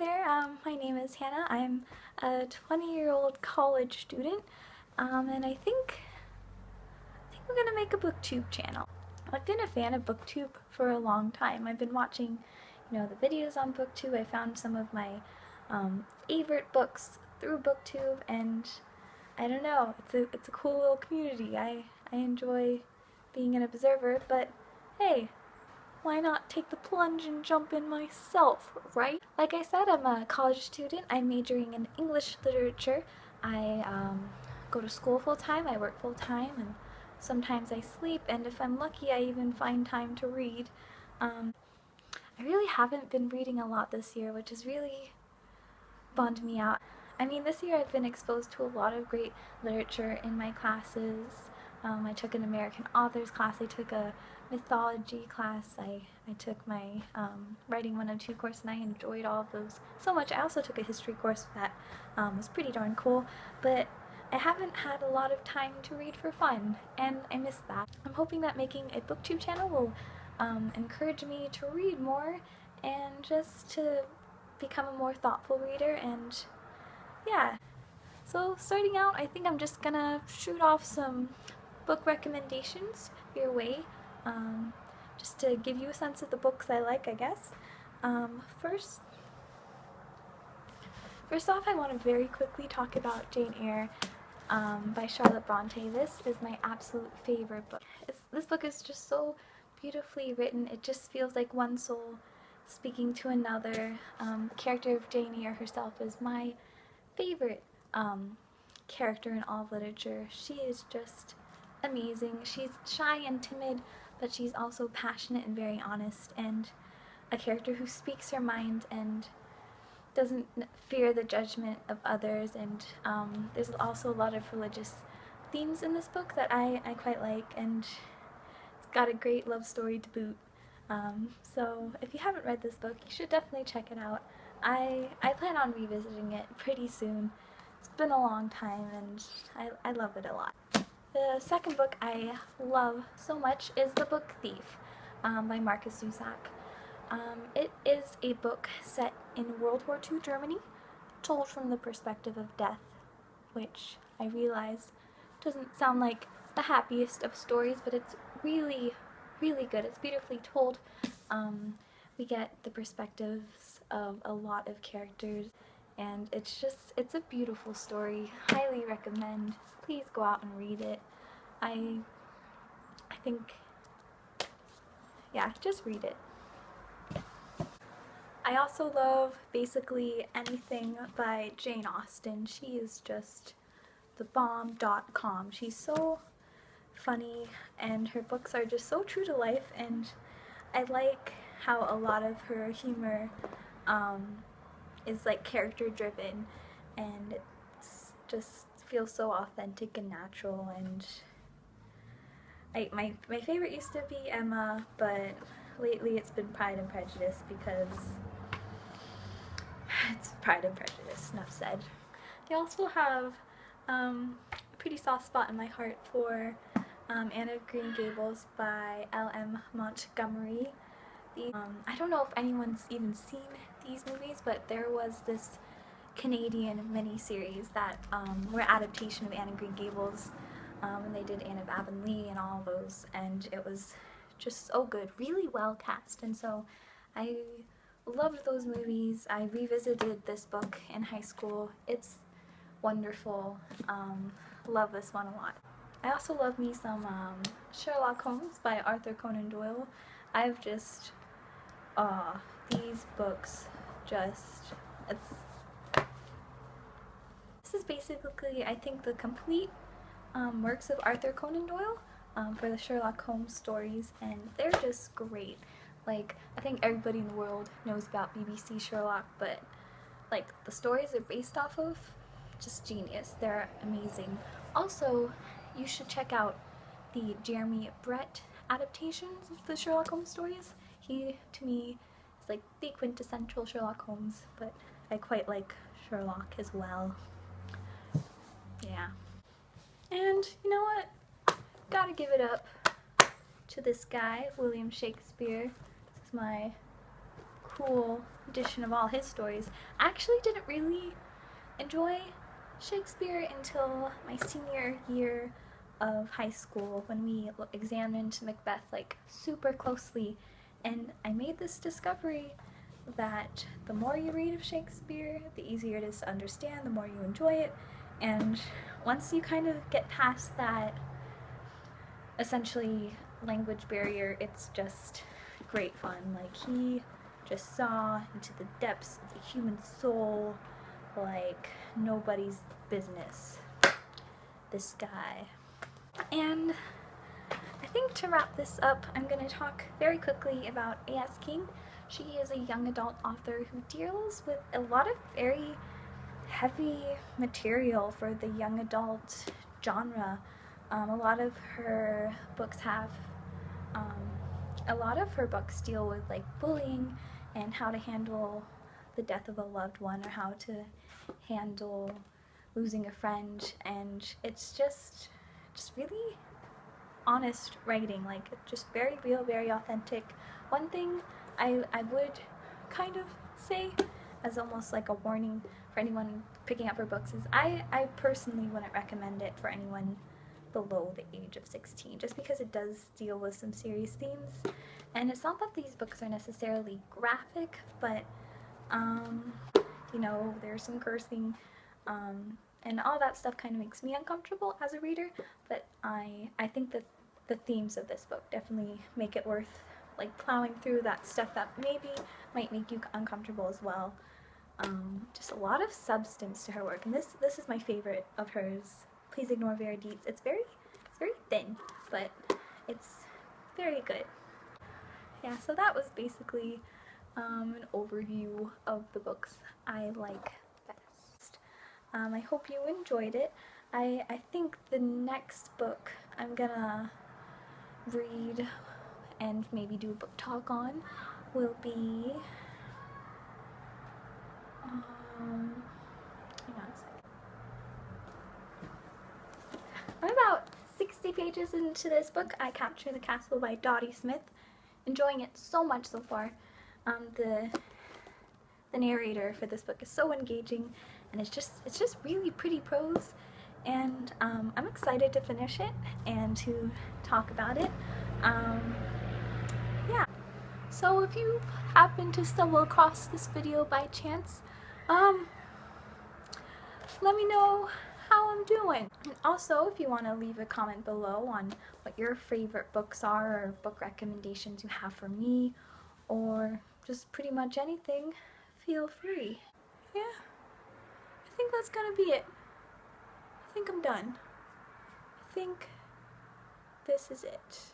there, my name is Hannah. I'm a 20-year-old college student, and I think we're gonna make a booktube channel. I've been a fan of booktube for a long time. I've been watching, the videos on booktube. I found some of my favorite books through booktube, and I don't know, it's a cool little community. I enjoy being an observer, but hey, why not take the plunge and jump in myself, right? Like I said, I'm a college student. I'm majoring in English literature. I go to school full-time, I work full-time, and sometimes I sleep, and if I'm lucky, I even find time to read. I really haven't been reading a lot this year, which has really bummed me out. I mean, this year I've been exposed to a lot of great literature in my classes. I took an American authors class, I took a mythology class, I took my Writing 102 course, and I enjoyed all of those so much. I also took a history course that was pretty darn cool, but I haven't had a lot of time to read for fun, and I miss that. I'm hoping that making a booktube channel will encourage me to read more and just to become a more thoughtful reader, and yeah. So starting out, I think I'm just gonna shoot off some book recommendations your way, just to give you a sense of the books I like, I guess. First off, I want to very quickly talk about Jane Eyre by Charlotte Bronte. This is my absolute favorite book. This book is just so beautifully written. It just feels like one soul speaking to another. The character of Jane Eyre herself is my favorite character in all of literature. She is just amazing. She's shy and timid, but she's also passionate and very honest, and a character who speaks her mind and doesn't fear the judgment of others. And there's also a lot of religious themes in this book that I quite like, and it's got a great love story to boot. So if you haven't read this book, you should definitely check it out. I plan on revisiting it pretty soon. It's been a long time, and I love it a lot. The second book I love so much is The Book Thief by Marcus Zusak. It is a book set in World War II Germany, told from the perspective of death, which I realize doesn't sound like the happiest of stories, but it's really, really good. It's beautifully told. We get the perspectives of a lot of characters, and it's a beautiful story. Highly recommend. Please go out and read it. I think, yeah, just read it. I also love basically anything by Jane Austen. She is just the bomb.com. She's so funny, and her books are just so true to life, and I like how a lot of her humor is like character driven, and it's just feels so authentic and natural. And my favorite used to be Emma, but lately it's been Pride and Prejudice, because it's Pride and Prejudice, enough said. I also have a pretty soft spot in my heart for Anne of Green Gables by L.M. Montgomery. I don't know if anyone's even seen these movies, but there was this Canadian miniseries that were adaptation of Anne of Green Gables, and they did Anne of Avonlea and all those, and it was just so good, really well cast, and so I loved those movies. I revisited this book in high school. It's wonderful. Love this one a lot. I also love me some Sherlock Holmes by Arthur Conan Doyle. I've just, these books just, this is basically, I think, the complete works of Arthur Conan Doyle for the Sherlock Holmes stories, and they're just great. Like, I think everybody in the world knows about BBC Sherlock, but like the stories they're based off of, just genius. They're amazing. Also, you should check out the Jeremy Brett adaptations of the Sherlock Holmes stories. He, to me, is like the quintessential Sherlock Holmes, but I quite like Sherlock as well. Yeah. And you know what? Gotta give it up to this guy, William Shakespeare. This is my cool edition of all his stories. I actually didn't really enjoy Shakespeare until my senior year of high school when we examined Macbeth like super closely, and I made this discovery that the more you read of Shakespeare, the easier it is to understand, the more you enjoy it, and once you kind of get past that essentially language barrier, it's just great fun. Like, he just saw into the depths of the human soul like nobody's business, this guy. And I think to wrap this up, I'm going to talk very quickly about A.S. King. She is a young adult author who deals with a lot of very heavy material for the young adult genre. A lot of her books deal with like bullying and how to handle the death of a loved one, or how to handle losing a friend, and it's just really honest writing, like just very real, very authentic. One thing I would kind of say as almost like a warning for anyone picking up her books is I personally wouldn't recommend it for anyone below the age of 16, just because it does deal with some serious themes. And it's not that these books are necessarily graphic, but you know, there's some cursing, and all that stuff kind of makes me uncomfortable as a reader, but I think that the themes of this book definitely make it worth like plowing through that stuff that maybe might make you uncomfortable as well. Just a lot of substance to her work, and this is my favorite of hers. Please Ignore Verideets. It's very thin, but it's very good. Yeah, so that was basically an overview of the books I like best. I hope you enjoyed it. I think the next book I'm gonna read and maybe do a book talk on will be hang on a second. I'm about 60 pages into this book, I Capture the Castle by Dottie Smith. Enjoying it so much so far. The narrator for this book is so engaging, and it's just really pretty prose, and I'm excited to finish it and to talk about it. Yeah. So if you happen to stumble across this video by chance, let me know how I'm doing. And also, if you want to leave a comment below on what your favorite books are, or book recommendations you have for me, or just pretty much anything, feel free. Yeah, I think that's gonna be it. I think I'm done. I think this is it.